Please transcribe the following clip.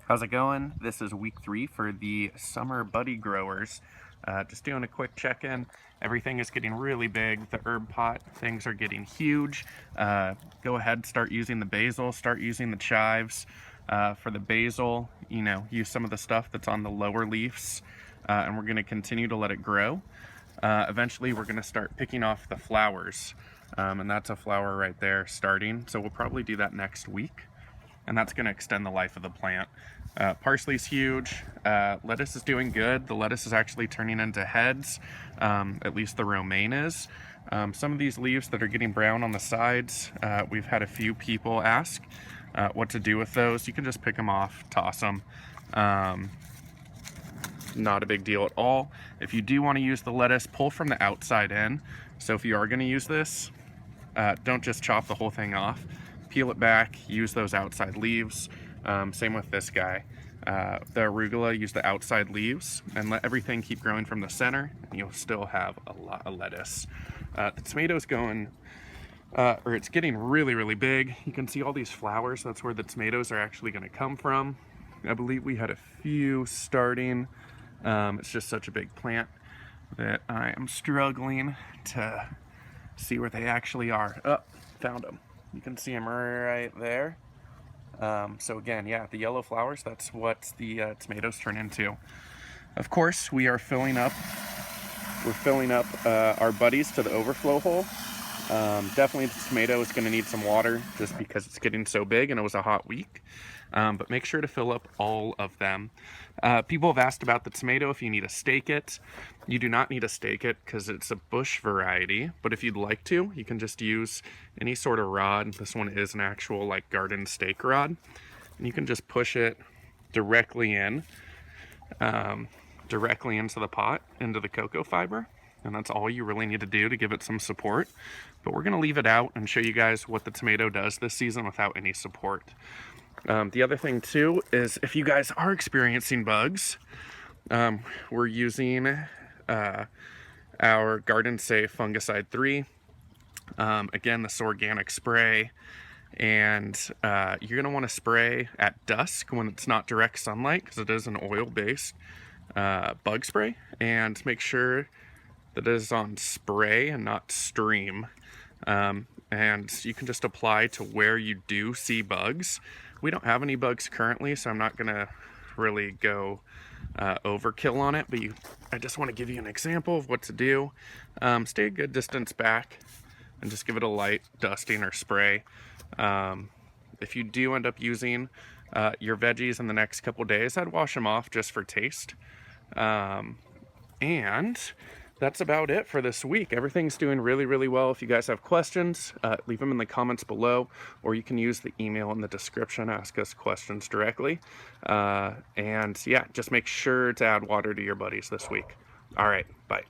How's it going? This is week 3 for the summer buddy growers. Just doing a quick check-in. Everything is getting really big. The herb pot, things are getting huge. Go ahead, start using the basil, start using the chives. For the basil, use some of the stuff that's on the lower leaves, and we're gonna continue to let it grow. Eventually, we're gonna start picking off the flowers, and that's a flower right there starting. So we'll probably do that next week, and that's going to extend the life of the plant. Parsley's huge. Lettuce is doing good. The lettuce is actually turning into heads, at least the romaine is. Some of these leaves that are getting brown on the sides, we've had a few people ask what to do with those. You can just pick them off, toss them. Not a big deal at all. If you do want to use the lettuce, pull from the outside in. So if you are going to use this, don't just chop the whole thing off. Peel it back, use those outside leaves. Same with this guy. The arugula, use the outside leaves and let everything keep growing from the center, and you'll still have a lot of lettuce. The tomato's going, or it's getting really, really big. You can see all these flowers. That's where the tomatoes are actually going to come from. I believe we had a few starting. It's just such a big plant that I am struggling to see where they actually are. Oh, found them. You can see them right there. So again, yeah, the yellow flowers, that's what the tomatoes turn into. Of course, we're filling up our buddies to the overflow hole. Definitely the tomato is going to need some water just because it's getting so big and it was a hot week. But make sure to fill up all of them. People have asked about the tomato if you need to stake it. You do not need to stake it because it's a bush variety, but if you'd like to, you can just use any sort of rod. This one is an actual like garden stake rod, and you can just push it directly in, directly into the pot, into the cocoa fiber, and that's all you really need to do to give it some support. But we're going to leave it out and show you guys what the tomato does this season without any support. The other thing too is if you guys are experiencing bugs, we're using our Garden Safe Fungicide 3. Again, this organic spray, and you're going to want to spray at dusk when it's not direct sunlight because it is an oil-based bug spray, and make sure that it is on spray and not stream. And you can just apply to where you do see bugs. We don't have any bugs currently, so I'm not gonna really go overkill on it, but I just want to give you an example of what to do. Stay a good distance back and just give it a light dusting or spray. If you do end up using your veggies in the next couple days, I'd wash them off just for taste. And that's about it for this week. Everything's doing really, really well. If you guys have questions, leave them in the comments below, or you can use the email in the description, ask us questions directly. And yeah, just make sure to add water to your buddies this week. All right, bye.